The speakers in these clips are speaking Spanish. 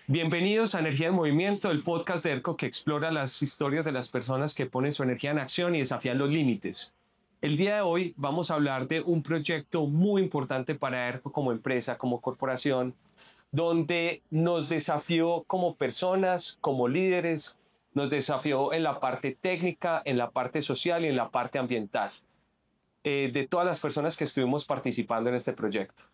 Bienvenidos a Energía en Movimiento, el podcast de ERCO que explora las historias de las personas que ponen su energía en acción y desafían los límites. El día de hoy vamos a hablar de un proyecto muy importante para ERCO como empresa, como corporación, donde nos desafió como personas, como líderes, nos desafió en la parte técnica, en la parte social y en la parte ambiental, de todas las personas que estuvimos participando en este proyecto.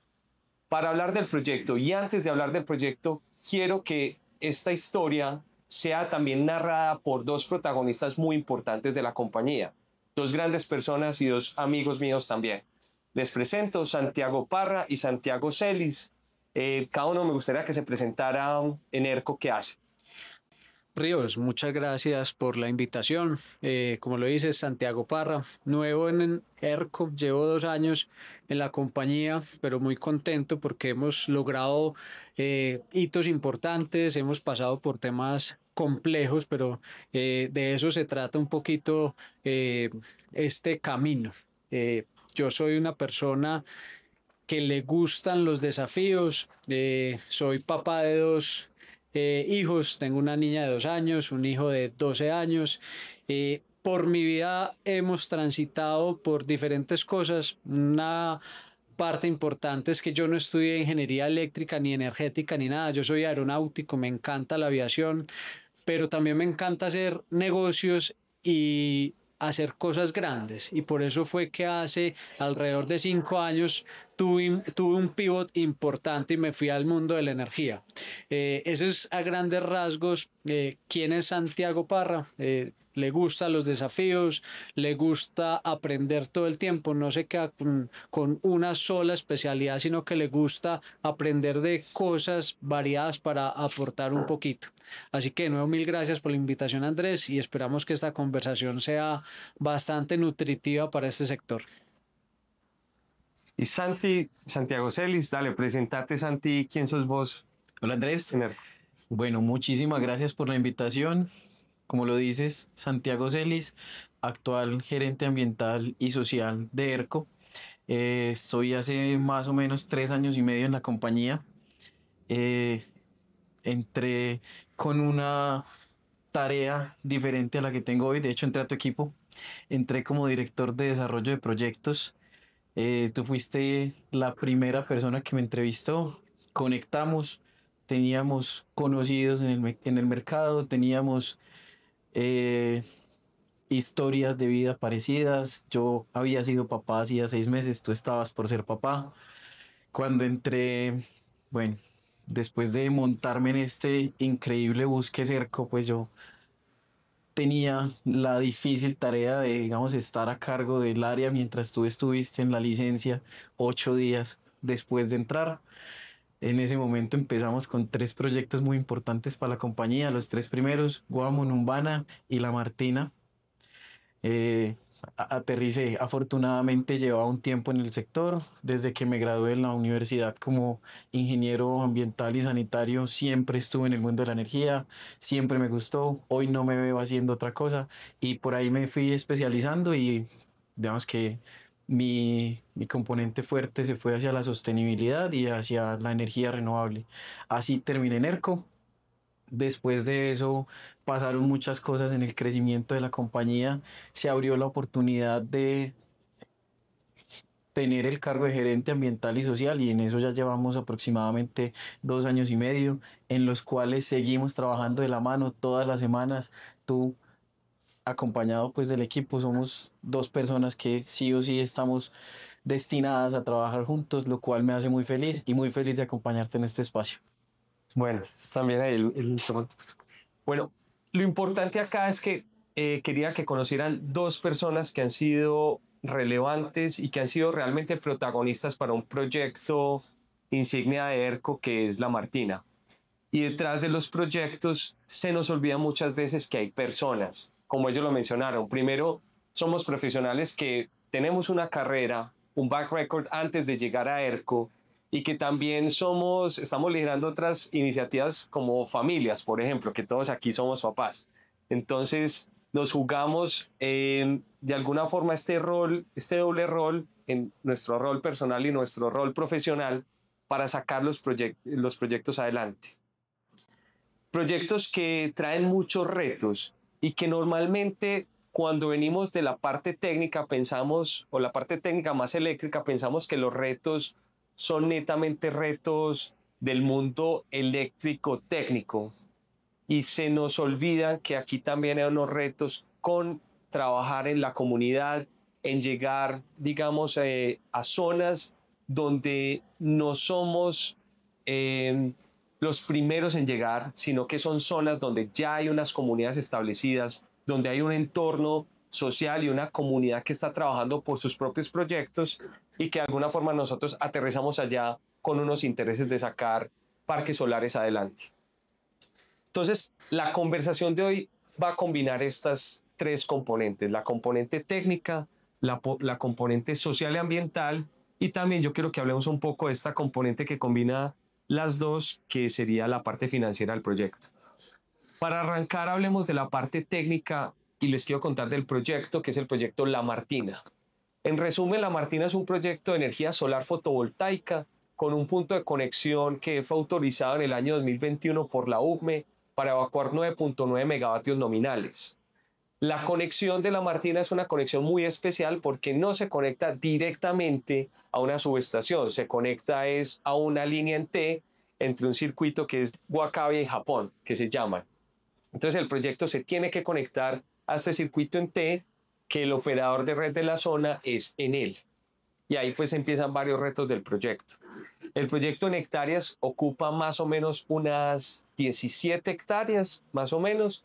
Para hablar del proyecto y antes de hablar del proyecto, quiero que esta historia sea también narrada por dos protagonistas muy importantes de la compañía, dos grandes personas y dos amigos míos también. Les presento Santiago Parra y Santiago Celis. Cada uno me gustaría que se presentara en ERCO qué hace. Ríos, muchas gracias por la invitación. Como lo dices, Santiago Parra, nuevo en ERCO, llevo 2 años en la compañía, pero muy contento porque hemos logrado hitos importantes, hemos pasado por temas complejos, pero de eso se trata un poquito este camino. Yo soy una persona que le gustan los desafíos. Soy papá de dos hijos, tengo una niña de 2 años, un hijo de 12 años. Por mi vida hemos transitado por diferentes cosas. Una parte importante es que yo no estudié ingeniería eléctrica ni energética ni nada. Yo soy aeronáutico, me encanta la aviación, pero también me encanta hacer negocios y hacer cosas grandes, y por eso fue que hace alrededor de 5 años tuve un pivot importante y me fui al mundo de la energía. Ese es a grandes rasgos quién es Santiago Parra. Le gustan los desafíos, le gusta aprender todo el tiempo, no se queda con una sola especialidad, sino que le gusta aprender de cosas variadas para aportar un poquito. Así que de nuevo, mil gracias por la invitación, Andrés, y esperamos que esta conversación sea bastante nutritiva para este sector. Y Santiago Celis, dale, presentate Santi, ¿quién sos vos Hola Andrés, en ERCO? bueno, muchísimas gracias por la invitación. Como lo dices, Santiago Celis, actual gerente ambiental y social de ERCO. Estoy hace más o menos 3 años y medio en la compañía. Eh, Entré con una tarea diferente a la que tengo hoy. De hecho, entré a tu equipo. Entré como director de desarrollo de proyectos. Tú fuiste la primera persona que me entrevistó. Conectamos, teníamos conocidos en el mercado, teníamos eh, historias de vida parecidas. Yo había sido papá hacía 6 meses, tú estabas por ser papá. Cuando entré, bueno, después de montarme en este increíble bus que cerco, pues yo tenía la difícil tarea de, digamos, estar a cargo del área mientras tú estuviste en la licencia 8 días después de entrar. En ese momento empezamos con 3 proyectos muy importantes para la compañía. Los 3 primeros, Guamo, Numbana y La Martina. Eh, Aterricé. Afortunadamente llevaba un tiempo en el sector. Desde que me gradué en la universidad como ingeniero ambiental y sanitario, siempre estuve en el mundo de la energía, siempre me gustó. Hoy no me veo haciendo otra cosa y por ahí me fui especializando y digamos que mi componente fuerte se fue hacia la sostenibilidad y hacia la energía renovable. Así terminé en ERCO. Después de eso pasaron muchas cosas en el crecimiento de la compañía. Se abrió la oportunidad de tener el cargo de gerente ambiental y social, y en eso ya llevamos aproximadamente 2 años y medio en los cuales seguimos trabajando de la mano todas las semanas. Tú acompañado pues del equipo, somos 2 personas que sí o sí estamos destinadas a trabajar juntos, lo cual me hace muy feliz y muy feliz de acompañarte en este espacio. Bueno, también ahí bueno, lo importante acá es que quería que conocieran dos personas que han sido relevantes y que han sido realmente protagonistas para un proyecto insignia de ERCO que es La Martina. Y detrás de los proyectos se nos olvida muchas veces que hay personas, como ellos lo mencionaron. Primero, somos profesionales que tenemos una carrera, un back record antes de llegar a ERCO y que también estamos liderando otras iniciativas como familias, por ejemplo, que todos aquí somos papás. Entonces, nos jugamos de alguna forma este rol, este doble rol, en nuestro rol personal y nuestro rol profesional para sacar los proyectos adelante. Proyectos que traen muchos retos y que normalmente cuando venimos de la parte técnica pensamos, o la parte técnica más eléctrica, pensamos que los retos son netamente retos del mundo eléctrico técnico y se nos olvida que aquí también hay unos retos con trabajar en la comunidad, en llegar, digamos, a zonas donde no somos los primeros en llegar, sino que son zonas donde ya hay unas comunidades establecidas, donde hay un entorno social y una comunidad que está trabajando por sus propios proyectos y que de alguna forma nosotros aterrizamos allá con unos intereses de sacar parques solares adelante. Entonces, la conversación de hoy va a combinar estas tres componentes, la componente técnica, la componente social y ambiental, y también yo quiero que hablemos un poco de esta componente que combina las dos, que sería la parte financiera del proyecto. Para arrancar, hablemos de la parte técnica y les quiero contar del proyecto, que es el proyecto La Martina. En resumen, La Martina es un proyecto de energía solar fotovoltaica con un punto de conexión que fue autorizado en el año 2021 por la UCME para evacuar 9.9 megavatios nominales. La conexión de La Martina es una conexión muy especial porque no se conecta directamente a una subestación, se conecta a una línea en T entre un circuito que es Wakabe y Japón, que se llama. Entonces el proyecto se tiene que conectar a este circuito en T, que el operador de red de la zona es Enel. Y ahí pues empiezan varios retos del proyecto. El proyecto en hectáreas ocupa más o menos unas 17 hectáreas, más o menos,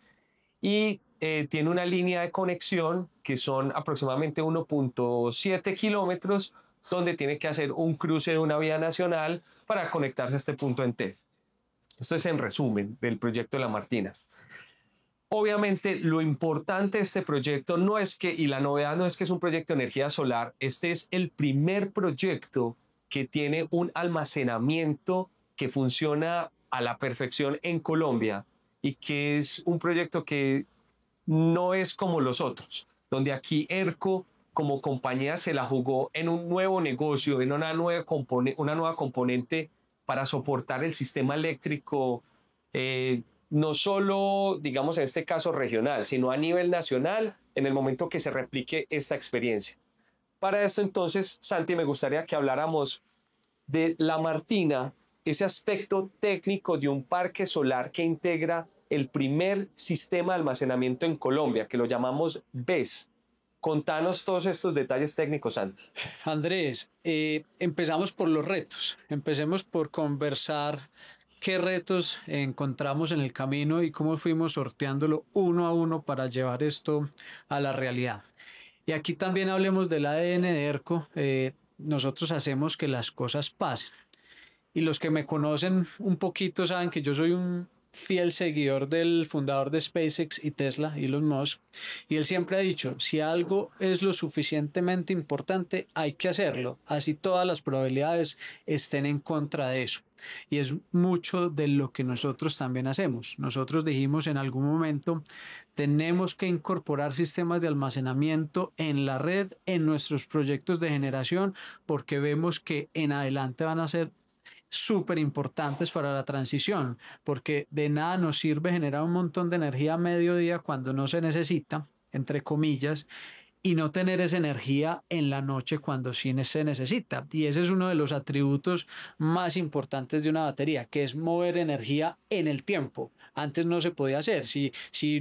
y tiene una línea de conexión que son aproximadamente 1.7 kilómetros, donde tiene que hacer un cruce de una vía nacional para conectarse a este punto en T. Esto es en resumen del proyecto de La Martina. Obviamente lo importante de este proyecto no es que, y la novedad no es que es un proyecto de energía solar, este es el primer proyecto que tiene un almacenamiento que funciona a la perfección en Colombia y que es un proyecto que no es como los otros, donde aquí ERCO como compañía se la jugó en un nuevo negocio, en una nueva componente para soportar el sistema eléctrico, no solo, digamos, en este caso regional, sino a nivel nacional, en el momento que se replique esta experiencia. Para esto, entonces, Santi, me gustaría que habláramos de La Martina, ese aspecto técnico de un parque solar que integra el primer sistema de almacenamiento en Colombia, que lo llamamos BESS. Contanos todos estos detalles técnicos, Santi. Andrés, empezamos por los retos. Empecemos por conversar qué retos encontramos en el camino y cómo fuimos sorteándolo uno a uno para llevar esto a la realidad. Y aquí también hablemos del ADN de ERCO. Nosotros hacemos que las cosas pasen. Y los que me conocen un poquito saben que yo soy un fiel seguidor del fundador de SpaceX y Tesla, Elon Musk, y él siempre ha dicho, si algo es lo suficientemente importante, hay que hacerlo, así todas las probabilidades estén en contra de eso. Y es mucho de lo que nosotros también hacemos. Nosotros dijimos en algún momento, tenemos que incorporar sistemas de almacenamiento en la red, en nuestros proyectos de generación, porque vemos que en adelante van a ser súper importantes para la transición, porque de nada nos sirve generar un montón de energía a mediodía cuando no se necesita, entre comillas, y no tener esa energía en la noche cuando sí se necesita. Y ese es uno de los atributos más importantes de una batería, que es mover energía en el tiempo. Antes no se podía hacer. Si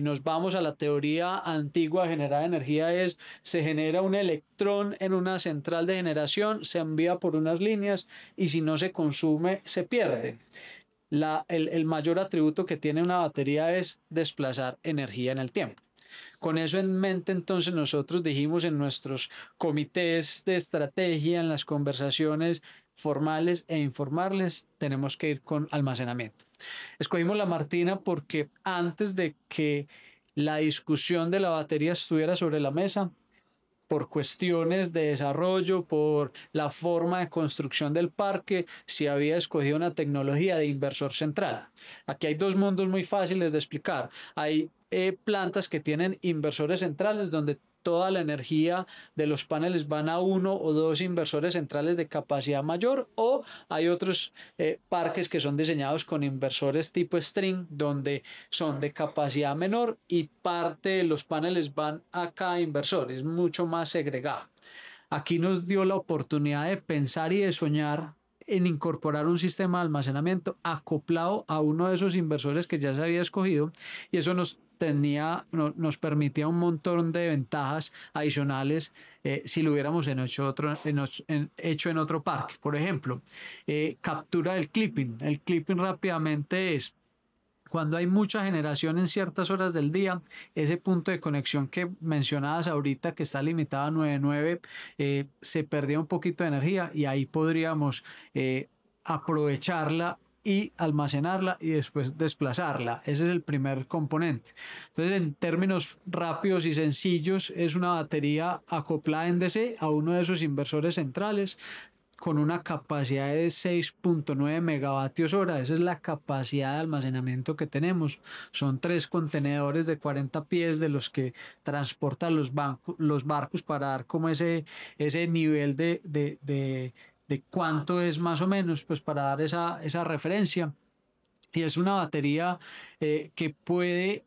nos vamos a la teoría antigua de generar energía, se genera un electrón en una central de generación, se envía por unas líneas y si no se consume, se pierde. El mayor atributo que tiene una batería es desplazar energía en el tiempo. Con eso en mente, entonces nosotros dijimos en nuestros comités de estrategia, en las conversaciones formales e informales, tenemos que ir con almacenamiento. Escogimos La Martina porque antes de que la discusión de la batería estuviera sobre la mesa, por cuestiones de desarrollo, por la forma de construcción del parque, se había escogido una tecnología de inversor central. Aquí hay dos mundos muy fáciles de explicar. Hay plantas que tienen inversores centrales donde toda la energía de los paneles van a uno o dos inversores centrales de capacidad mayor, o hay otros parques que son diseñados con inversores tipo string, donde son de capacidad menor y parte de los paneles van a cada inversor, es mucho más segregado. Aquí nos dio la oportunidad de pensar y de soñar en incorporar un sistema de almacenamiento acoplado a uno de esos inversores que ya se había escogido, y eso nos permitía un montón de ventajas adicionales si lo hubiéramos hecho en otro parque. Por ejemplo, captura del clipping. El clipping rápidamente es cuando hay mucha generación en ciertas horas del día, ese punto de conexión que mencionabas ahorita, que está limitado a 99, se perdía un poquito de energía, y ahí podríamos aprovecharla y almacenarla y después desplazarla. Ese es el primer componente. Entonces, en términos rápidos y sencillos, es una batería acoplada en DC a uno de esos inversores centrales, con una capacidad de 6.9 megavatios hora. Esa es la capacidad de almacenamiento que tenemos. Son 3 contenedores de 40 pies de los que transportan los barcos, para dar como ese nivel de cuánto es más o menos, pues para dar esa referencia. Y es una batería que puede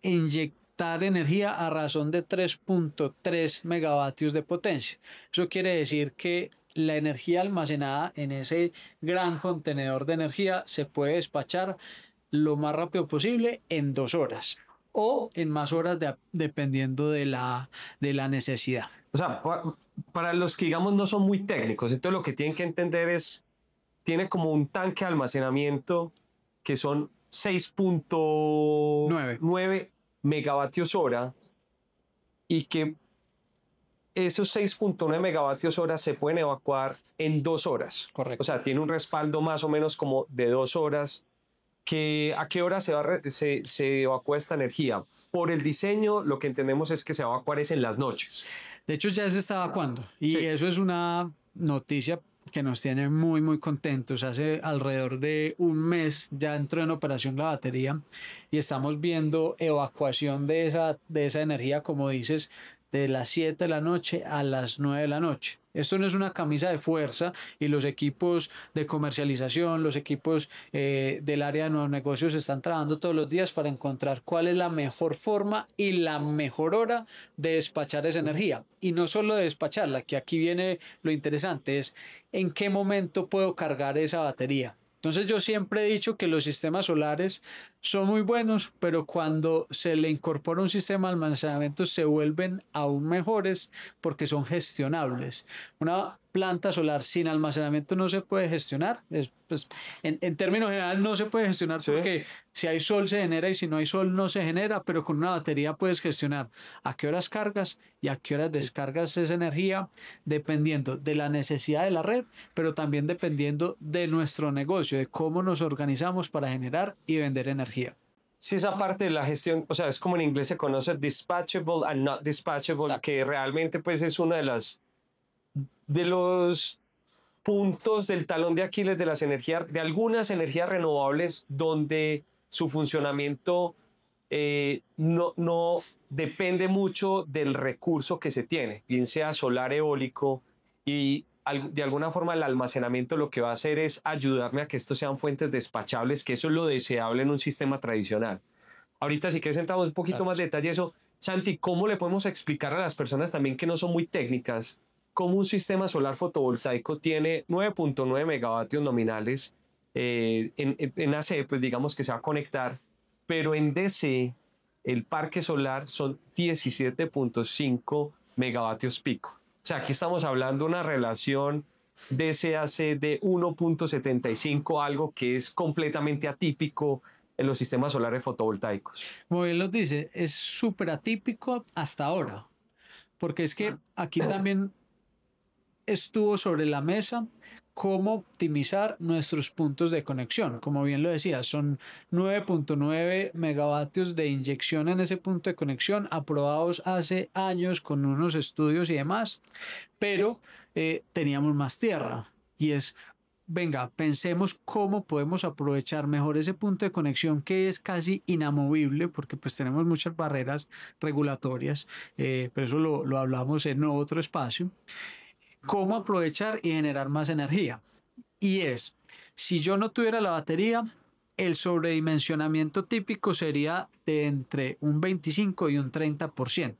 inyectar energía a razón de 3.3 megavatios de potencia. Eso quiere decir que la energía almacenada en ese gran contenedor de energía se puede despachar lo más rápido posible en 2 horas o en más horas dependiendo de la necesidad. O sea, para los que digamos no son muy técnicos, entonces lo que tienen que entender es, tiene como un tanque de almacenamiento que son 6.9 megavatios hora, y que esos 6.9 megavatios hora se pueden evacuar en 2 horas. Correcto. O sea, tiene un respaldo más o menos como de 2 horas. ¿A qué hora se evacúa esta energía? Por el diseño, lo que entendemos es que se va a evacuar es en las noches. De hecho, ya se está evacuando, y Sí. eso es una noticia que nos tiene muy, muy contentos. Hace alrededor de un mes ya entró en operación la batería, y estamos viendo evacuación de esa energía, como dices, de las 7 de la noche a las 9 de la noche. Esto no es una camisa de fuerza, y los equipos de comercialización, los equipos del área de nuevos negocios están trabajando todos los días para encontrar cuál es la mejor forma y la mejor hora de despachar esa energía. Y no solo de despacharla, que aquí viene lo interesante, es en qué momento puedo cargar esa batería. Entonces, yo siempre he dicho que los sistemas solares son muy buenos, pero cuando se le incorpora un sistema de almacenamiento se vuelven aún mejores, porque son gestionables. Una planta solar sin almacenamiento no se puede gestionar. Pues, en términos generales no se puede gestionar, Sí. porque si hay sol se genera y si no hay sol no se genera, pero con una batería puedes gestionar a qué horas cargas y a qué horas descargas esa energía, dependiendo de la necesidad de la red, pero también dependiendo de nuestro negocio, de cómo nos organizamos para generar y vender energía. Sí, esa parte de la gestión, o sea, es como en inglés se conoce dispatchable and not dispatchable, Exacto. que realmente pues es una de los puntos del talón de Aquiles de de algunas energías renovables, donde su funcionamiento no depende mucho del recurso que se tiene, bien sea solar, eólico, y de alguna forma el almacenamiento lo que va a hacer es ayudarme a que estos sean fuentes despachables, que eso es lo deseable en un sistema tradicional. Ahorita sí que entramos un poquito más de detalle eso. Santi, ¿cómo le podemos explicar a las personas también que no son muy técnicas cómo un sistema solar fotovoltaico tiene 9.9 megavatios nominales en AC, pues digamos que se va a conectar, pero en DC el parque solar son 17.5 megavatios pico? O sea, aquí estamos hablando de una relación DC-AC de 1.75, algo que es completamente atípico en los sistemas solares fotovoltaicos. Como bien lo dice, es súper atípico hasta ahora, porque es que aquí también estuvo sobre la mesa cómo optimizar nuestros puntos de conexión. Como bien lo decía, son 9.9 megavatios de inyección en ese punto de conexión, aprobados hace años con unos estudios y demás, pero teníamos más tierra, y es venga, pensemos cómo podemos aprovechar mejor ese punto de conexión que es casi inamovible, porque pues tenemos muchas barreras regulatorias, pero eso lo hablamos en otro espacio. Cómo aprovechar y generar más energía. Y es, si yo no tuviera la batería, el sobredimensionamiento típico sería de entre un 25 y un 30%.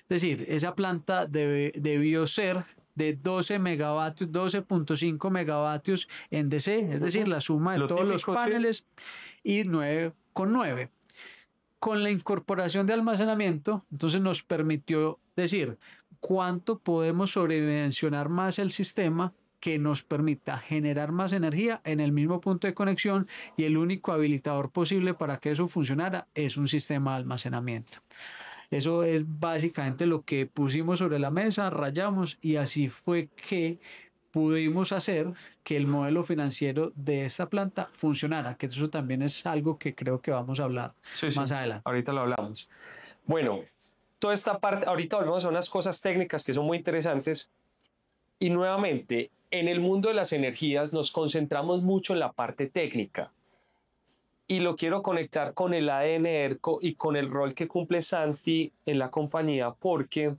Es decir, esa planta debió ser de 12 megavatios, 12.5 megavatios en DC, es decir, la suma de todos los paneles, y 9,9. Con la incorporación de almacenamiento, entonces nos permitió decir cuánto podemos sobredimensionar más el sistema que nos permita generar más energía en el mismo punto de conexión, y el único habilitador posible para que eso funcionara es un sistema de almacenamiento. Eso es básicamente lo que pusimos sobre la mesa, rayamos, y así fue que pudimos hacer que el modelo financiero de esta planta funcionara, que eso también es algo que creo que vamos a hablar más adelante. Ahorita lo hablamos. Bueno, toda esta parte, ahorita volvemos a unas cosas técnicas que son muy interesantes, y nuevamente, en el mundo de las energías nos concentramos mucho en la parte técnica. Y lo quiero conectar con el ADN ERCO y con el rol que cumple Santi en la compañía, porque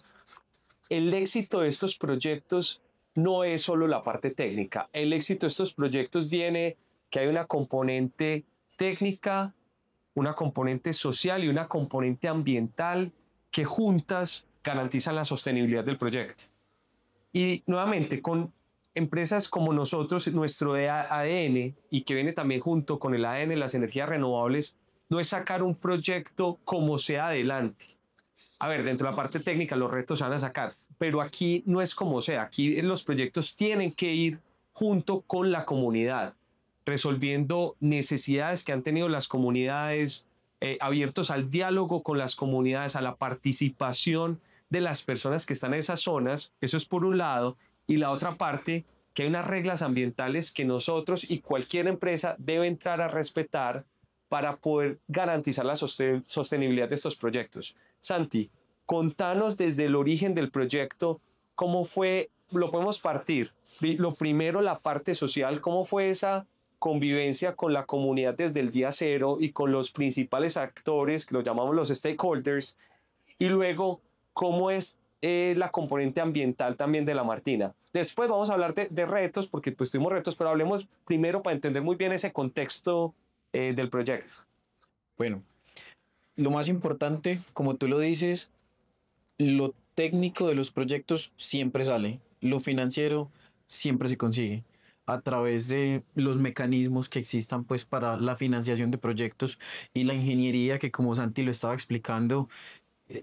el éxito de estos proyectos no es solo la parte técnica. El éxito de estos proyectos viene que hay una componente técnica, una componente social y una componente ambiental que juntas garantizan la sostenibilidad del proyecto. Y nuevamente, con empresas como nosotros, nuestro ADN, y que viene también junto con el ADN de las energías renovables, no es sacar un proyecto como sea adelante. A ver, dentro de la parte técnica los retos se van a sacar, pero aquí no es como sea. Aquí los proyectos tienen que ir junto con la comunidad, resolviendo necesidades que han tenido las comunidades, abiertos al diálogo con las comunidades, a la participación de las personas que están en esas zonas. Eso es por un lado. Y la otra parte, que hay unas reglas ambientales que nosotros y cualquier empresa debe entrar a respetar para poder garantizar la sostenibilidad de estos proyectos. Santi, contanos desde el origen del proyecto, cómo fue, lo podemos partir. Lo primero, la parte social, cómo fue esa convivencia con la comunidad desde el día cero y con los principales actores, que los llamamos los stakeholders, y luego, cómo es la componente ambiental también de la Martina. Después vamos a hablar de retos, porque pues tuvimos retos, pero hablemos primero para entender muy bien ese contexto del proyecto. Bueno, lo más importante, como tú lo dices, lo técnico de los proyectos siempre sale, lo financiero siempre se consigue a través de los mecanismos que existan pues para la financiación de proyectos y la ingeniería, que como Santi lo estaba explicando,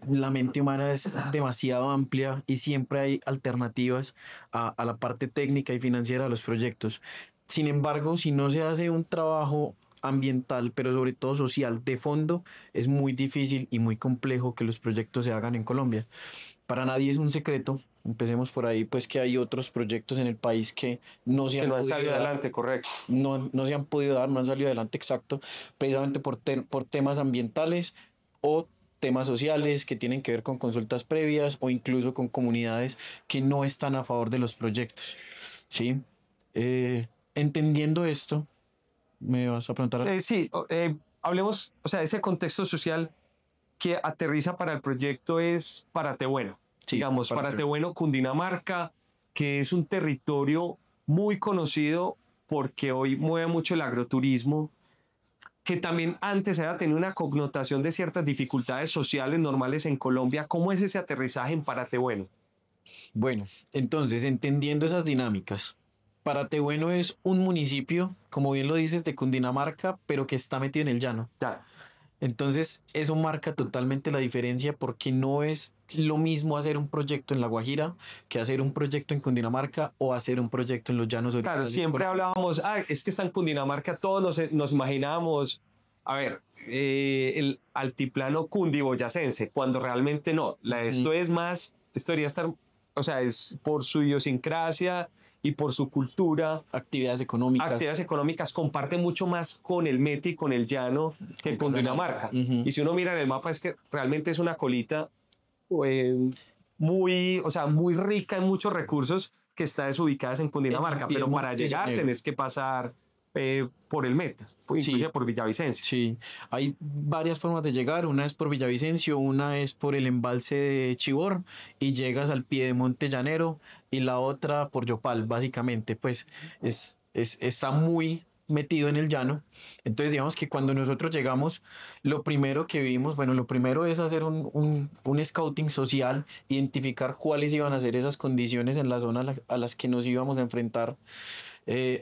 la mente humana es demasiado amplia y siempre hay alternativas a la parte técnica y financiera de los proyectos. Sin embargo, si no se hace un trabajo ambiental, pero sobre todo social, de fondo, es muy difícil y muy complejo que los proyectos se hagan en Colombia. Para nadie es un secreto, empecemos por ahí, pues que hay otros proyectos en el país que no se han salido adelante, correcto. No se han podido dar, no han salido adelante, exacto, precisamente por temas ambientales o temas sociales que tienen que ver con consultas previas o incluso con comunidades que no están a favor de los proyectos. ¿Sí? Entendiendo esto, ¿me vas a preguntar? Sí, hablemos, o sea, ese contexto social que aterriza para el proyecto es Paratebueno. Sí, digamos, Paratebueno, Cundinamarca, que es un territorio muy conocido porque hoy mueve mucho el agroturismo, que también antes había tenido una connotación de ciertas dificultades sociales normales en Colombia. ¿Cómo es ese aterrizaje en Paratebueno? Bueno, entonces, entendiendo esas dinámicas, Paratebueno es un municipio, como bien lo dices, de Cundinamarca, pero que está metido en el llano. Ya. Entonces, eso marca totalmente la diferencia, porque no es lo mismo hacer un proyecto en La Guajira que hacer un proyecto en Cundinamarca o hacer un proyecto en los llanos orientales. Claro, siempre hablábamos, es que está en Cundinamarca, todos nos imaginábamos, a ver, el altiplano cundiboyacense, cuando realmente no. Esto es más, esto debería estar, o sea, es por su idiosincrasia y por su cultura. Actividades económicas comparte mucho más con el Meta y con el llano que con Cundinamarca. Y si uno mira en el mapa, es que realmente es una colita muy rica en muchos recursos, que está desubicada en Cundinamarca, pero para Piedemonte llegar llanero. tenés que pasar por el Meta, inclusive por Villavicencio. Sí, hay varias formas de llegar. Una es por Villavicencio, una es por el embalse de Chivor y llegas al Piedemonte Llanero, y la otra por Yopal, básicamente. Pues está muy metido en el llano. Entonces, digamos que cuando nosotros llegamos, lo primero que vimos, bueno, lo primero es hacer un scouting social, identificar cuáles iban a ser esas condiciones en la zona a las que nos íbamos a enfrentar.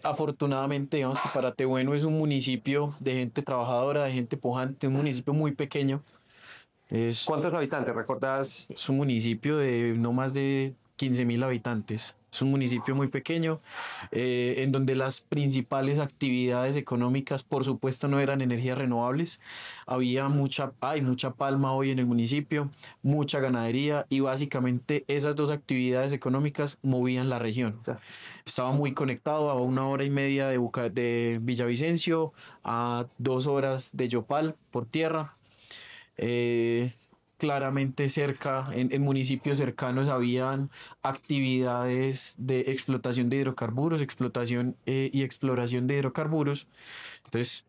Afortunadamente, digamos que Paratebueno es un municipio de gente trabajadora, de gente pujante, un municipio muy pequeño. ¿Cuántos habitantes? ¿Recordás? Es un municipio de no más de 15.000 habitantes. Es un municipio muy pequeño, en donde las principales actividades económicas, por supuesto, no eran energías renovables. Hay mucha palma hoy en el municipio, mucha ganadería, y básicamente esas dos actividades económicas movían la región. Estaba muy conectado a 1 hora y media de Villavicencio, a 2 horas de Yopal por tierra. Eh, Claramente cerca, en municipios cercanos, habían actividades de explotación de hidrocarburos, explotación y exploración de hidrocarburos. Entonces,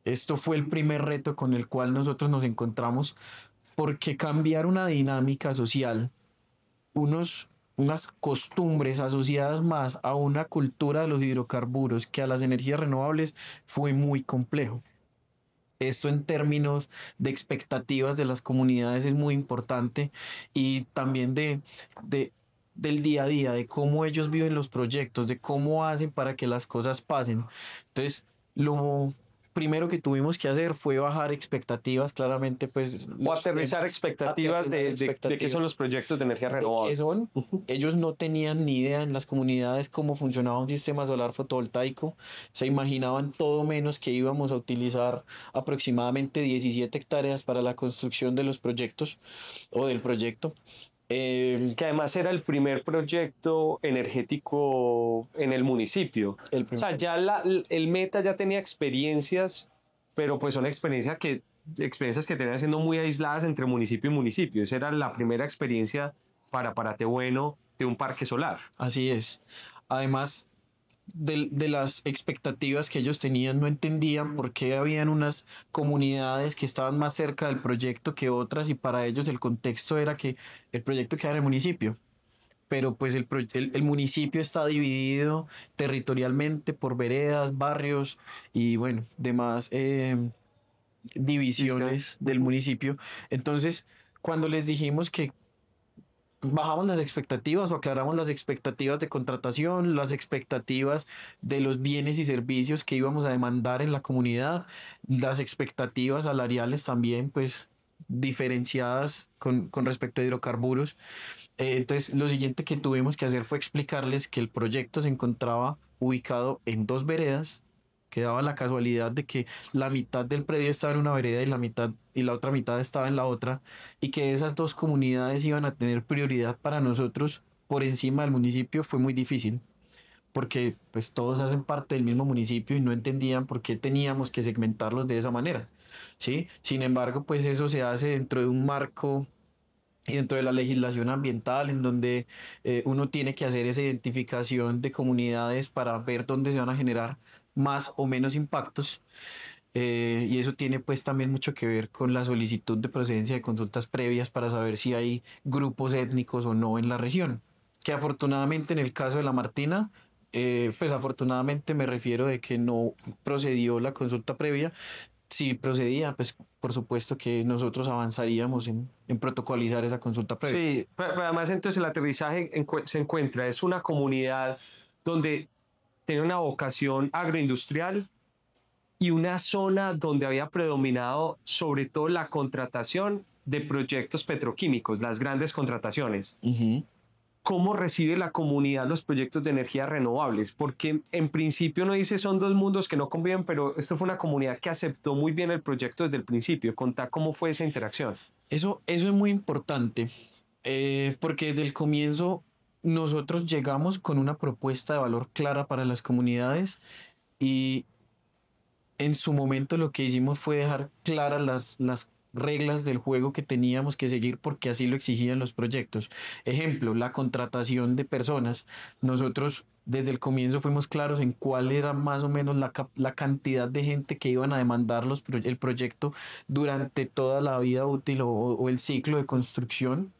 esto fue el primer reto con el cual nosotros nos encontramos, porque cambiar una dinámica social, unas costumbres asociadas más a una cultura de los hidrocarburos que a las energías renovables, fue muy complejo. Esto en términos de expectativas de las comunidades es muy importante, y también del día a día, de cómo ellos viven los proyectos, de cómo hacen para que las cosas pasen. Entonces, lo primero que tuvimos que hacer fue bajar expectativas, claramente, pues... O aterrizar expectativas de qué son los proyectos de energía renovable. ¿Qué son? Ellos no tenían ni idea en las comunidades cómo funcionaba un sistema solar fotovoltaico. Se imaginaban todo menos que íbamos a utilizar aproximadamente 17 hectáreas para la construcción de los proyectos o del proyecto. Que además era el primer proyecto energético en el municipio. O sea, ya el Meta ya tenía experiencias, pero pues son experiencias que tenían siendo muy aisladas entre municipio y municipio. Esa era la primera experiencia para Paratebueno de un parque solar. Así es. Además de las expectativas que ellos tenían, no entendían por qué habían unas comunidades que estaban más cerca del proyecto que otras, y para ellos el contexto era que el proyecto quedaba en el municipio. Pero pues el municipio está dividido territorialmente por veredas, barrios y bueno, demás divisiones del municipio. Entonces, cuando les dijimos que bajamos las expectativas o aclaramos las expectativas de contratación, las expectativas de los bienes y servicios que íbamos a demandar en la comunidad, las expectativas salariales también, pues diferenciadas con respecto a hidrocarburos. Entonces, lo siguiente que tuvimos que hacer fue explicarles que el proyecto se encontraba ubicado en dos veredas, que daba la casualidad de que la mitad del predio estaba en una vereda y la otra mitad estaba en la otra, y que esas dos comunidades iban a tener prioridad para nosotros por encima del municipio. Fue muy difícil, porque pues todos hacen parte del mismo municipio y no entendían por qué teníamos que segmentarlos de esa manera, ¿sí? Sin embargo, pues eso se hace dentro de un marco y dentro de la legislación ambiental, en donde uno tiene que hacer esa identificación de comunidades para ver dónde se van a generar más o menos impactos. Y eso tiene pues también mucho que ver con la solicitud de procedencia de consultas previas para saber si hay grupos étnicos o no en la región. Que afortunadamente en el caso de La Martina, pues afortunadamente me refiero de que no procedió la consulta previa. Si procedía, pues por supuesto que nosotros avanzaríamos en protocolizar esa consulta previa. Sí, pero además entonces el aterrizaje se encuentra, es una comunidad donde tiene una vocación agroindustrial y una zona donde había predominado sobre todo la contratación de proyectos petroquímicos, las grandes contrataciones. ¿Cómo recibe la comunidad los proyectos de energías renovables? Porque en principio uno dice son dos mundos que no conviven, pero esto fue una comunidad que aceptó muy bien el proyecto desde el principio. Contá cómo fue esa interacción. Eso es muy importante, porque desde el comienzo nosotros llegamos con una propuesta de valor clara para las comunidades, y en su momento lo que hicimos fue dejar claras reglas del juego que teníamos que seguir porque así lo exigían los proyectos. Ejemplo, la contratación de personas. Nosotros desde el comienzo fuimos claros en cuál era más o menos la cantidad de gente que iban a demandar el proyecto durante toda la vida útil o el ciclo de construcción.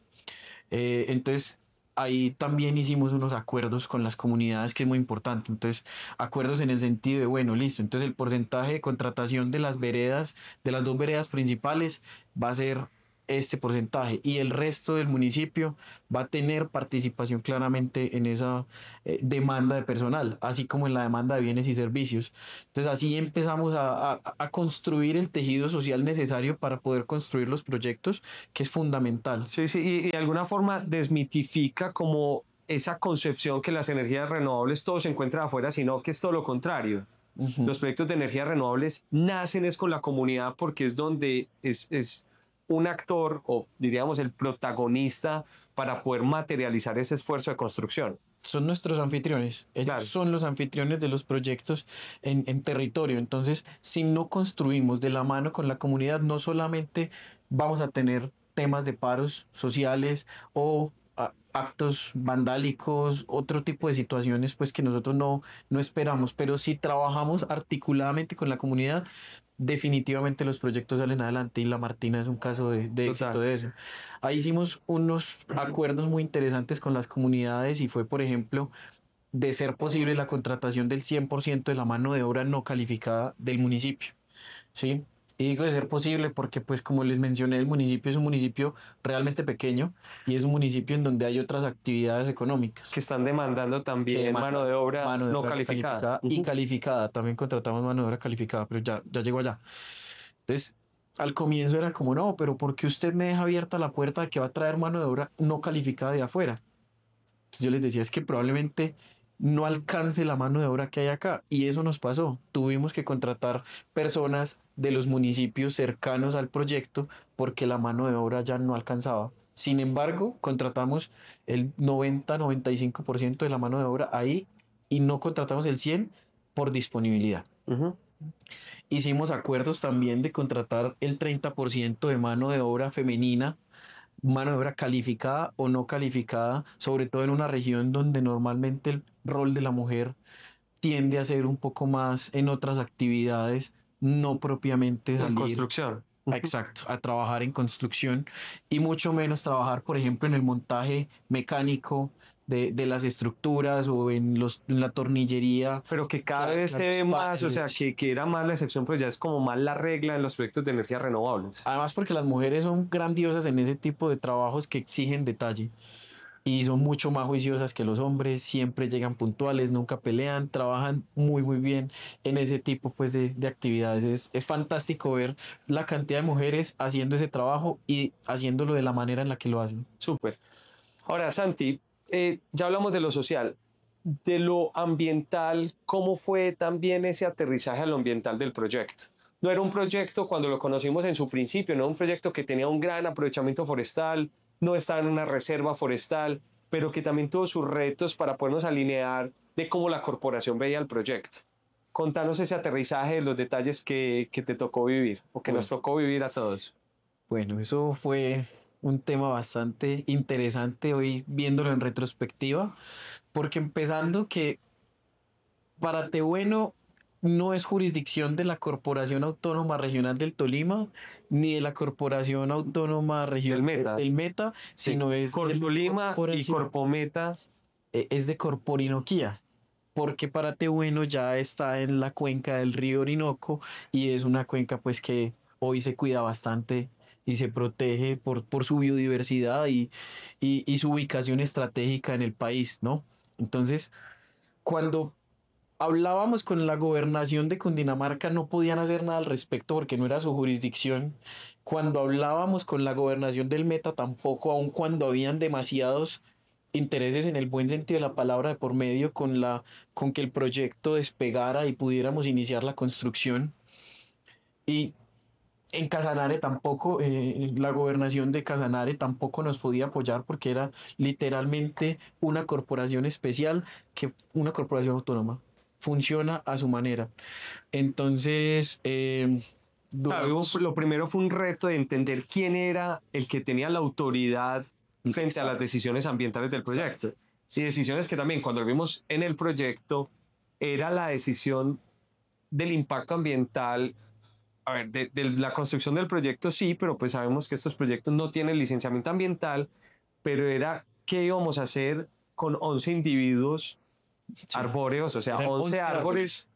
Entonces, ahí también hicimos unos acuerdos con las comunidades, que es muy importante. Entonces, acuerdos en el sentido de, bueno, listo, entonces el porcentaje de contratación de las veredas, de las dos veredas principales, va a ser este porcentaje y el resto del municipio va a tener participación claramente en esa demanda de personal, así como en la demanda de bienes y servicios. Entonces así empezamos a construir el tejido social necesario para poder construir los proyectos, que es fundamental. Sí, sí, y de alguna forma desmitifica como esa concepción que las energías renovables todo se encuentra afuera, sino que es todo lo contrario. Los proyectos de energías renovables nacen es con la comunidad porque es donde es un actor o diríamos el protagonista para poder materializar ese esfuerzo de construcción. Son nuestros anfitriones, ellos Claro. son los anfitriones de los proyectos en territorio. Entonces, si no construimos de la mano con la comunidad, no solamente vamos a tener temas de paros sociales o actos vandálicos, otro tipo de situaciones pues que nosotros no esperamos, pero si trabajamos articuladamente con la comunidad, definitivamente los proyectos salen adelante y La Martina es un caso de éxito Total. de eso. Ahí hicimos unos acuerdos muy interesantes con las comunidades y fue, por ejemplo, de ser posible la contratación del 100% de la mano de obra no calificada del municipio, ¿sí? Y digo de ser posible porque, pues, como les mencioné, el municipio es un municipio realmente pequeño y es un municipio en donde hay otras actividades económicas Que están demandando que también demandan mano de obra mano de no obra calificada. y calificada. También contratamos mano de obra calificada, pero ya llegó allá. Entonces, al comienzo era como, no, pero ¿por qué usted me deja abierta la puerta de que va a traer mano de obra no calificada de afuera? Entonces yo les decía, es que probablemente no alcance la mano de obra que hay acá. Y eso nos pasó. Tuvimos que contratar personas de los municipios cercanos al proyecto porque la mano de obra ya no alcanzaba. Sin embargo, contratamos el 90-95% de la mano de obra ahí y no contratamos el 100% por disponibilidad. Ujú. Hicimos acuerdos también de contratar el 30% de mano de obra femenina, mano de obra calificada o no calificada, sobre todo en una región donde normalmente el rol de la mujer tiende a ser un poco más en otras actividades, no propiamente En salir. construcción. Exacto, a trabajar en construcción y mucho menos trabajar, por ejemplo, en el montaje mecánico de las estructuras o en la tornillería. Pero que cada vez se ve más, o sea, que era más la excepción, pero ya es como más la regla en los proyectos de energías renovables. Además, porque las mujeres son grandiosas en ese tipo de trabajos que exigen detalle y son mucho más juiciosas que los hombres, siempre llegan puntuales, nunca pelean, trabajan muy bien en ese tipo pues, de actividades. Es fantástico ver la cantidad de mujeres haciendo ese trabajo y haciéndolo de la manera en la que lo hacen. Súper. Ahora, Santi, ya hablamos de lo social, de lo ambiental, ¿cómo fue también ese aterrizaje a lo ambiental del proyecto? No era un proyecto cuando lo conocimos en su principio, no era un proyecto que tenía un gran aprovechamiento forestal, no estaba en una reserva forestal, pero que también tuvo sus retos para podernos alinear de cómo la corporación veía el proyecto. Contanos ese aterrizaje de los detalles que te tocó vivir o que nos tocó vivir a todos. Bueno, eso fue un tema bastante interesante hoy viéndolo en retrospectiva, porque empezando que para Tehueno no es jurisdicción de la Corporación Autónoma Regional del Tolima ni de la Corporación Autónoma del Meta, sino es Cortolima y Corpometa. Es de Corporinoquía, porque para Tehueno ya está en la cuenca del río Orinoco y es una cuenca pues que hoy se cuida bastante y se protege por su biodiversidad y su ubicación estratégica en el país, ¿no? Entonces, cuando hablábamos con la gobernación de Cundinamarca, no podían hacer nada al respecto porque no era su jurisdicción. Cuando hablábamos con la gobernación del Meta, tampoco, aun cuando habían demasiados intereses en el buen sentido de la palabra de por medio con que el proyecto despegara y pudiéramos iniciar la construcción. Y en Casanare tampoco, la gobernación de Casanare tampoco nos podía apoyar porque era literalmente una corporación especial, una corporación autónoma. Funciona a su manera. Entonces, Claro, lo primero fue un reto de entender quién era el que tenía la autoridad frente a las decisiones ambientales del proyecto. Exacto. Y decisiones que también cuando lo vimos en el proyecto era la decisión del impacto ambiental. A ver, de la construcción del proyecto sí, pero pues sabemos que estos proyectos no tienen licenciamiento ambiental, pero era qué íbamos a hacer con 11 individuos arbóreos, o sea, Eran 11 árboles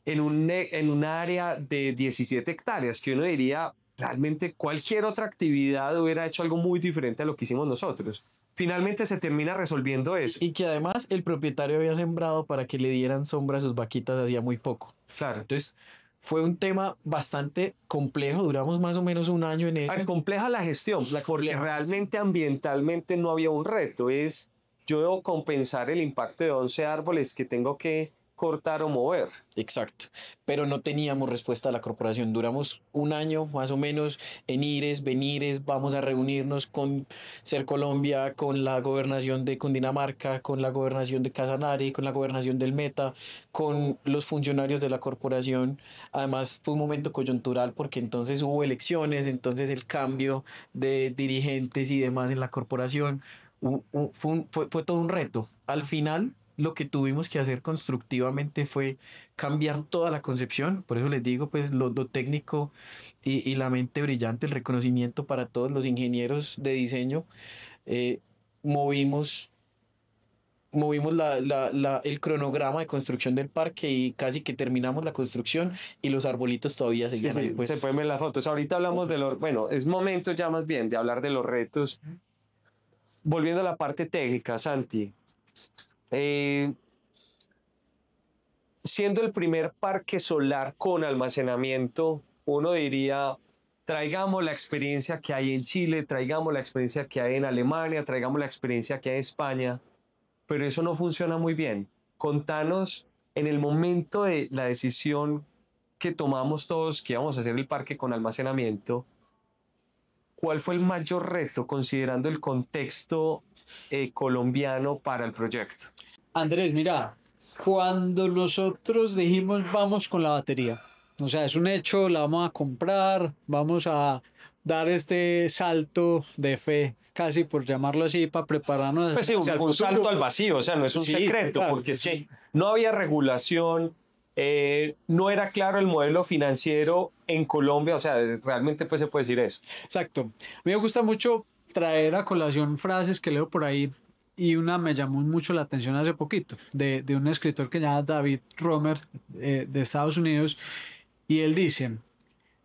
en un área de 17 hectáreas, que uno diría, realmente cualquier otra actividad hubiera hecho algo muy diferente a lo que hicimos nosotros. Finalmente se termina resolviendo eso. Y que además el propietario había sembrado para que le dieran sombra a sus vaquitas hacía muy poco. Claro. Entonces, fue un tema bastante complejo, duramos más o menos un año en A ver, él. compleja la gestión, porque realmente ambientalmente no había un reto. Es, yo debo compensar el impacto de 11 árboles que tengo que cortar o mover. Exacto, pero no teníamos respuesta a la corporación. Duramos un año más o menos en ires, venires, vamos a reunirnos con Ser Colombia, con la gobernación de Cundinamarca, con la gobernación de Casanare, con la gobernación del Meta, con los funcionarios de la corporación. Además fue un momento coyuntural porque entonces hubo elecciones, entonces el cambio de dirigentes y demás en la corporación fue todo un reto. Al final lo que tuvimos que hacer constructivamente fue cambiar toda la concepción, por eso les digo, pues lo técnico y la mente brillante, el reconocimiento para todos los ingenieros de diseño, eh, movimos, movimos el cronograma de construcción del parque y casi que terminamos la construcción y los arbolitos todavía Sí, seguían ahí sí, se puestos. pueden ver las fotos. Ahorita hablamos de los, bueno, es momento ya más bien de hablar de los retos. Volviendo a la parte técnica, Santi, eh, siendo el primer parque solar con almacenamiento, uno diría, traigamos la experiencia que hay en Chile, traigamos la experiencia que hay en Alemania, traigamos la experiencia que hay en España, pero eso no funciona muy bien. Contanos en el momento de la decisión que tomamos todos que íbamos a hacer el parque con almacenamiento, ¿cuál fue el mayor reto considerando el contexto colombiano para el proyecto? Andrés, mira, cuando nosotros dijimos vamos con la batería, o sea, es un hecho, la vamos a comprar, vamos a dar este salto de fe, casi por llamarlo así, para prepararnos Pues sí, hacia el un futuro. salto al vacío, o sea, no es un Sí, secreto, claro, porque es sí. que no había regulación, no era claro el modelo financiero en Colombia, o sea, realmente pues se puede decir eso. Exacto. A mí me gusta mucho traer a colación frases que leo por ahí y una me llamó mucho la atención hace poquito de un escritor que se llama David Romer de Estados Unidos y él dice,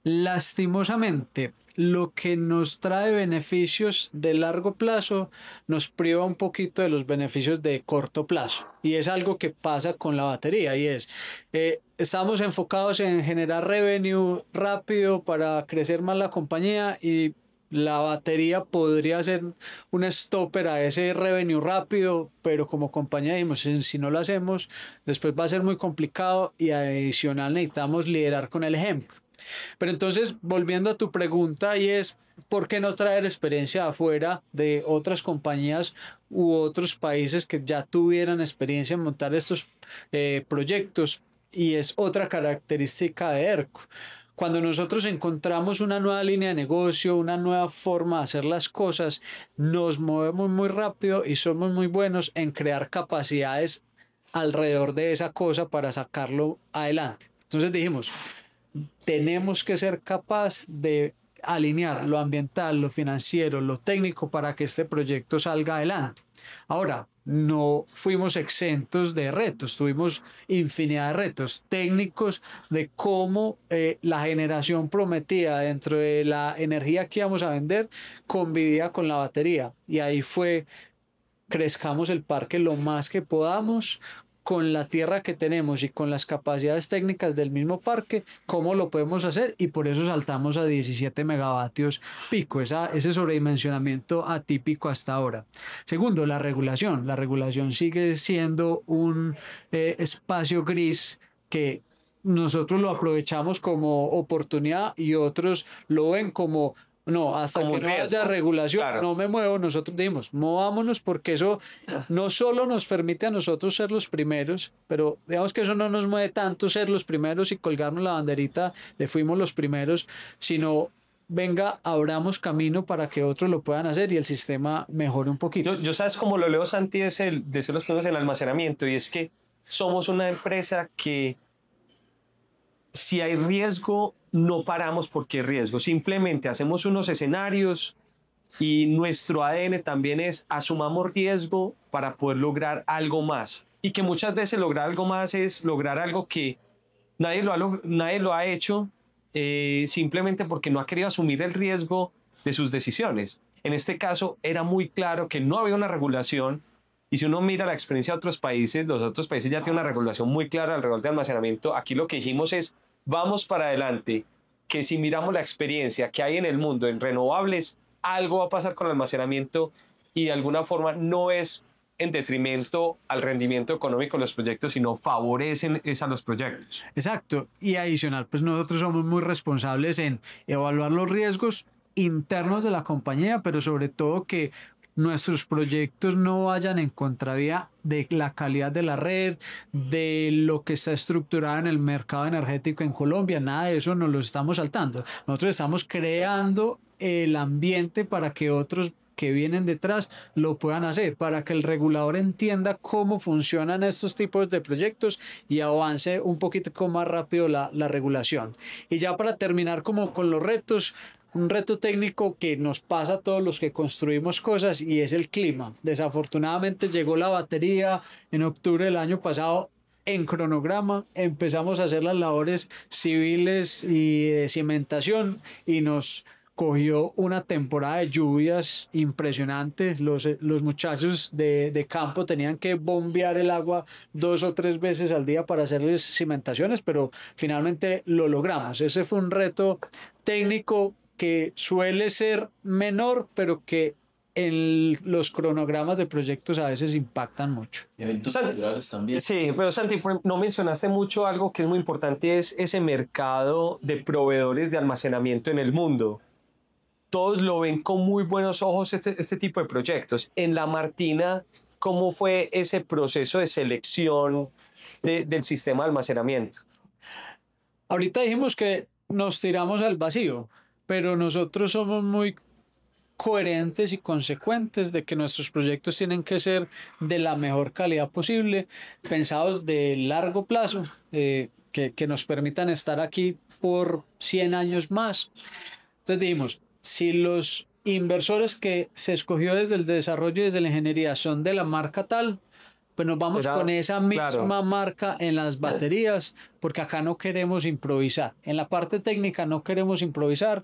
lastimosamente, lo que nos trae beneficios de largo plazo nos priva un poquito de los beneficios de corto plazo. Y es algo que pasa con la batería y es, estamos enfocados en generar revenue rápido para crecer más la compañía y la batería podría ser un stopper a ese revenue rápido, pero como compañía dijimos, si no lo hacemos, después va a ser muy complicado y adicional necesitamos liderar con el ejemplo. Pero entonces, volviendo a tu pregunta, y es, ¿por qué no traer experiencia afuera de otras compañías u otros países que ya tuvieran experiencia en montar estos proyectos? Y es otra característica de ERCO. Cuando nosotros encontramos una nueva línea de negocio, una nueva forma de hacer las cosas, nos movemos muy rápido y somos muy buenos en crear capacidades alrededor de esa cosa para sacarlo adelante. Entonces dijimos, tenemos que ser capaz de alinear lo ambiental, lo financiero, lo técnico para que este proyecto salga adelante. Ahora, no fuimos exentos de retos, tuvimos infinidad de retos técnicos de cómo la generación prometida dentro de la energía que íbamos a vender convivía con la batería. Y ahí fue, crezcamos el parque lo más que podamos, con la tierra que tenemos y con las capacidades técnicas del mismo parque, cómo lo podemos hacer y por eso saltamos a 17 megavatios pico, ese sobredimensionamiento atípico hasta ahora. Segundo, la regulación sigue siendo un espacio gris que nosotros lo aprovechamos como oportunidad y otros lo ven como no, hasta como que un no haya riesgo. regulación, Claro. no me muevo. Nosotros dijimos, movámonos porque eso no solo nos permite a nosotros ser los primeros, pero digamos que eso no nos mueve tanto ser los primeros y colgarnos la banderita de fuimos los primeros, sino venga, abramos camino para que otros lo puedan hacer y el sistema mejore un poquito. Yo sabes cómo lo leo, Santi, es el de ser los primeros en almacenamiento, y es que somos una empresa que si hay riesgo, no paramos porque hay riesgo. Simplemente hacemos unos escenarios y nuestro ADN también es asumamos riesgo para poder lograr algo más. Y que muchas veces lograr algo más es lograr algo que nadie lo ha hecho simplemente porque no ha querido asumir el riesgo de sus decisiones. En este caso era muy claro que no había una regulación, y si uno mira la experiencia de otros países, los otros países ya tienen una regulación muy clara alrededor de almacenamiento. Aquí lo que dijimos es vamos para adelante, que si miramos la experiencia que hay en el mundo en renovables, algo va a pasar con el almacenamiento, y de alguna forma no es en detrimento al rendimiento económico de los proyectos, sino favorecen a los proyectos. Exacto. Y adicional, pues nosotros somos muy responsables en evaluar los riesgos internos de la compañía, pero sobre todo que nuestros proyectos no vayan en contravía de la calidad de la red, de lo que está estructurado en el mercado energético en Colombia. Nada de eso nos lo estamos saltando. Nosotros estamos creando el ambiente para que otros que vienen detrás lo puedan hacer, para que el regulador entienda cómo funcionan estos tipos de proyectos y avance un poquito más rápido la regulación. Y ya para terminar como con los retos, un reto técnico que nos pasa a todos los que construimos cosas y es el clima. Desafortunadamente llegó la batería en octubre del año pasado en cronograma, empezamos a hacer las labores civiles y de cimentación y nos cogió una temporada de lluvias impresionantes. Los muchachos de campo tenían que bombear el agua 2 o 3 veces al día para hacerles cimentaciones, pero finalmente lo logramos. Ese fue un reto técnico que suele ser menor, pero que en los cronogramas de proyectos a veces impactan mucho. Y eventos culturales también. Sí, pero Santi, no mencionaste mucho algo que es muy importante, es ese mercado de proveedores de almacenamiento en el mundo. Todos lo ven con muy buenos ojos este tipo de proyectos. En La Martina, ¿cómo fue ese proceso de selección del sistema de almacenamiento? Ahorita dijimos que nos tiramos al vacío, pero nosotros somos muy coherentes y consecuentes de que nuestros proyectos tienen que ser de la mejor calidad posible, pensados de largo plazo, que nos permitan estar aquí por 100 años más. Entonces dijimos, si los inversores que se escogió desde el desarrollo y desde la ingeniería son de la marca tal, pues nos vamos con esa misma marca en las baterías, porque acá no queremos improvisar. En la parte técnica no queremos improvisar,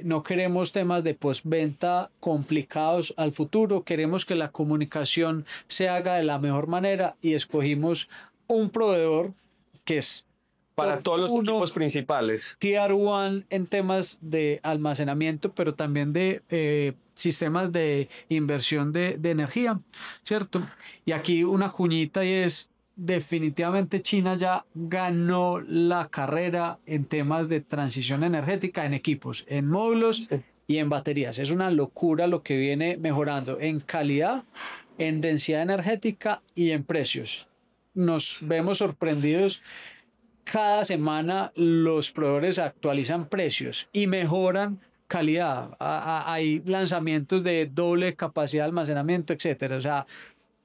no queremos temas de postventa complicados al futuro, queremos que la comunicación se haga de la mejor manera y escogimos un proveedor que es para todos los equipos principales. Tier 1 en temas de almacenamiento, pero también de sistemas de inversión de energía, ¿cierto? Y aquí una cuñita y es, definitivamente China ya ganó la carrera en temas de transición energética en equipos, en módulos y en baterías. Es una locura lo que viene mejorando en calidad, en densidad energética y en precios. Nos vemos sorprendidos. Cada semana los proveedores actualizan precios y mejoran calidad. Hay lanzamientos de doble capacidad de almacenamiento, etcétera. O sea,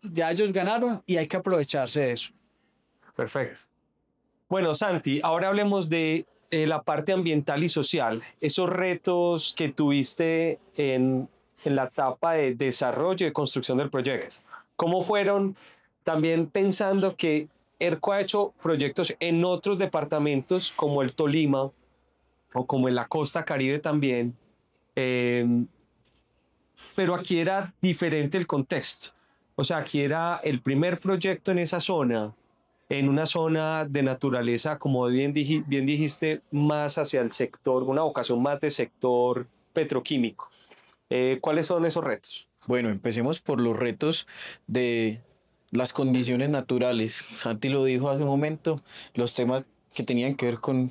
ya ellos ganaron y hay que aprovecharse de eso. Perfecto. Bueno, Santi, ahora hablemos de la parte ambiental y social. Esos retos que tuviste en la etapa de desarrollo y construcción del proyecto. ¿Cómo fueron? También pensando que ERCO ha hecho proyectos en otros departamentos como el Tolima o como en la costa Caribe también, pero aquí era diferente el contexto. O sea, aquí era el primer proyecto en esa zona, en una zona de naturaleza, como bien dijiste, más hacia el sector, una vocación más de sector petroquímico. ¿Cuáles son esos retos? Bueno, empecemos por los retos de las condiciones naturales. Santi lo dijo hace un momento, los temas que tenían que ver con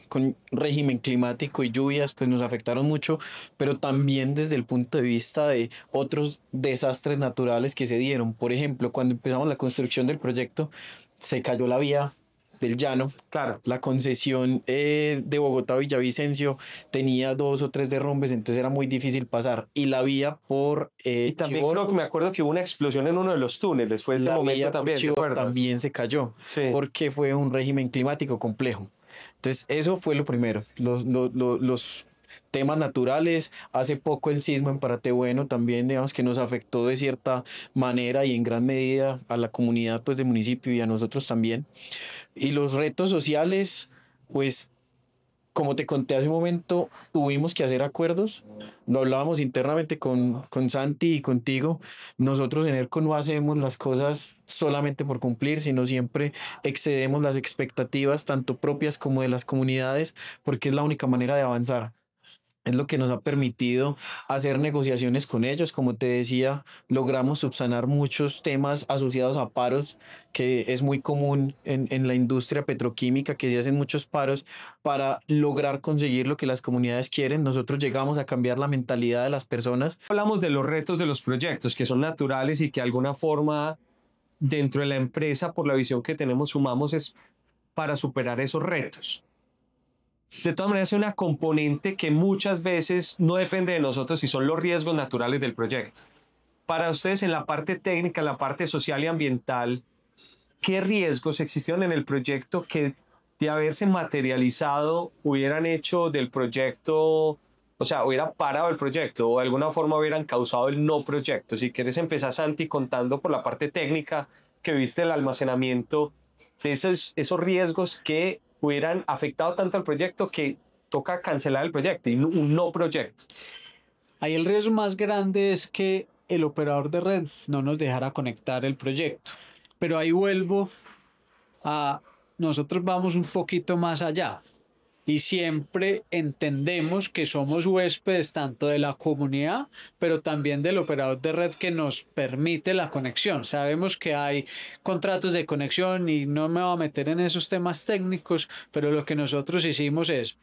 régimen climático y lluvias, pues nos afectaron mucho, pero también desde el punto de vista de otros desastres naturales que se dieron. Por ejemplo, cuando empezamos la construcción del proyecto, se cayó la vía del llano. Claro. La concesión de Bogotá a Villavicencio tenía 2 o 3 derrumbes, entonces era muy difícil pasar. Y la vía por Y también Chivor, creo que me acuerdo que hubo una explosión en uno de los túneles, fue este la momento vía por también, ¿te Chivor acuerdas? también se cayó, Sí. porque fue un régimen climático complejo. Entonces, eso fue lo primero. Los temas naturales. Hace poco el sismo en Paratebueno también, digamos que nos afectó de cierta manera y en gran medida a la comunidad pues del municipio y a nosotros también. Y los retos sociales, pues como te conté hace un momento, tuvimos que hacer acuerdos. Lo hablábamos internamente con Santi y contigo. Nosotros en ERCO no hacemos las cosas solamente por cumplir, sino siempre excedemos las expectativas, tanto propias como de las comunidades, porque es la única manera de avanzar. Es lo que nos ha permitido hacer negociaciones con ellos. Como te decía, logramos subsanar muchos temas asociados a paros, que es muy común en la industria petroquímica, que se hacen muchos paros para lograr conseguir lo que las comunidades quieren. Nosotros llegamos a cambiar la mentalidad de las personas. Hablamos de los retos de los proyectos, que son naturales y que de alguna forma dentro de la empresa, por la visión que tenemos, sumamos es para superar esos retos. De todas maneras, hay una componente que muchas veces no depende de nosotros y son los riesgos naturales del proyecto. Para ustedes, en la parte técnica, en la parte social y ambiental, ¿qué riesgos existieron en el proyecto que, de haberse materializado, hubieran hecho del proyecto, o sea, hubieran parado el proyecto o de alguna forma hubieran causado el no proyecto? Si quieres empezar, Santi, contando por la parte técnica que viste el almacenamiento de esos riesgos que hubieran afectado tanto al proyecto que toca cancelar el proyecto y un no proyecto. Ahí el riesgo más grande es que el operador de red no nos dejara conectar el proyecto. Pero ahí vuelvo a nosotros vamos un poquito más allá y siempre entendemos que somos huéspedes tanto de la comunidad, pero también del operador de red que nos permite la conexión. Sabemos que hay contratos de conexión y no me voy a meter en esos temas técnicos, pero lo que nosotros hicimos es,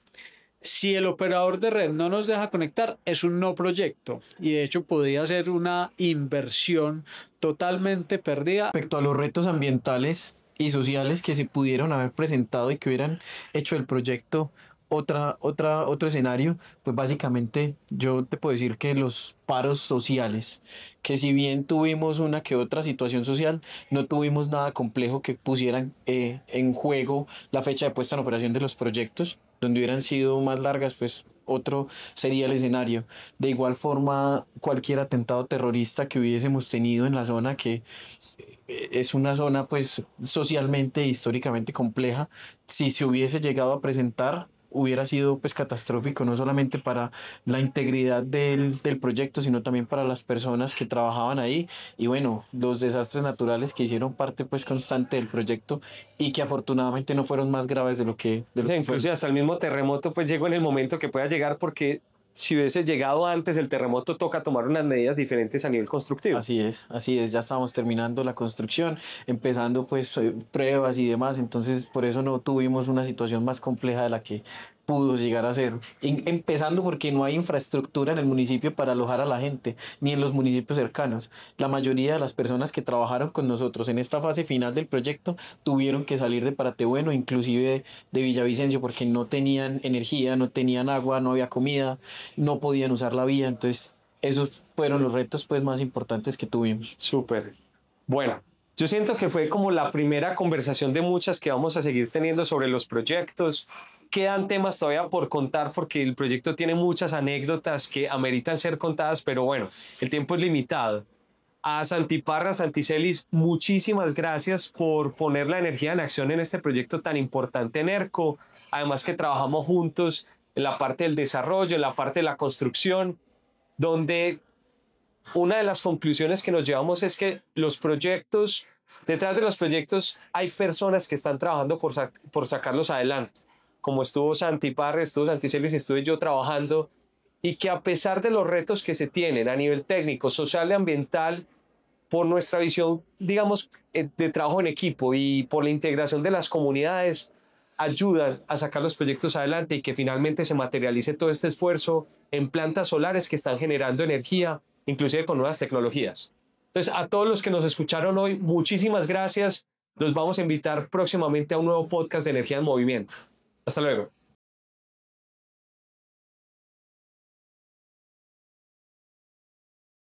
si el operador de red no nos deja conectar, es un no proyecto y de hecho podría ser una inversión totalmente perdida. Respecto a los retos ambientales y sociales que se pudieron haber presentado y que hubieran hecho el proyecto otro escenario, pues básicamente yo te puedo decir que los paros sociales, que si bien tuvimos una que otra situación social, no tuvimos nada complejo que pusieran en juego la fecha de puesta en operación de los proyectos. Donde hubieran sido más largas, pues otro sería el escenario. De igual forma, cualquier atentado terrorista que hubiésemos tenido en la zona, que es una zona pues socialmente e históricamente compleja, si se hubiese llegado a presentar, hubiera sido pues catastrófico, no solamente para la integridad del proyecto, sino también para las personas que trabajaban ahí y bueno, los desastres naturales que hicieron parte pues constante del proyecto y que afortunadamente no fueron más graves de lo que fue. Incluso hasta el mismo terremoto pues llegó en el momento que pueda llegar, porque si hubiese llegado antes el terremoto toca tomar unas medidas diferentes a nivel constructivo. Así es, ya estamos terminando la construcción, empezando pues pruebas y demás, entonces por eso no tuvimos una situación más compleja de la que pudo llegar a ser. Empezando porque no hay infraestructura en el municipio para alojar a la gente, ni en los municipios cercanos. La mayoría de las personas que trabajaron con nosotros en esta fase final del proyecto tuvieron que salir de Paratebueno, inclusive de Villavicencio, porque no tenían energía, no tenían agua, no había comida, no podían usar la vía, entonces esos fueron los retos pues más importantes que tuvimos. Súper. Bueno, yo siento que fue como la primera conversación de muchas que vamos a seguir teniendo sobre los proyectos. Quedan temas todavía por contar porque el proyecto tiene muchas anécdotas que ameritan ser contadas, pero bueno, el tiempo es limitado. A Santi Parra, Santi Celis, muchísimas gracias por poner la energía en acción en este proyecto tan importante en ERCO. Además que trabajamos juntos en la parte del desarrollo, en la parte de la construcción, donde una de las conclusiones que nos llevamos es que los proyectos, detrás de los proyectos hay personas que están trabajando por sacarlos adelante, como estuvo Santi Parra, estuvo Santi Celis, estuve yo trabajando, y que a pesar de los retos que se tienen a nivel técnico, social y ambiental, por nuestra visión, digamos, de trabajo en equipo y por la integración de las comunidades, ayudan a sacar los proyectos adelante y que finalmente se materialice todo este esfuerzo en plantas solares que están generando energía, inclusive con nuevas tecnologías. Entonces, a todos los que nos escucharon hoy, muchísimas gracias. Los vamos a invitar próximamente a un nuevo podcast de Energía en Movimiento. Hasta luego.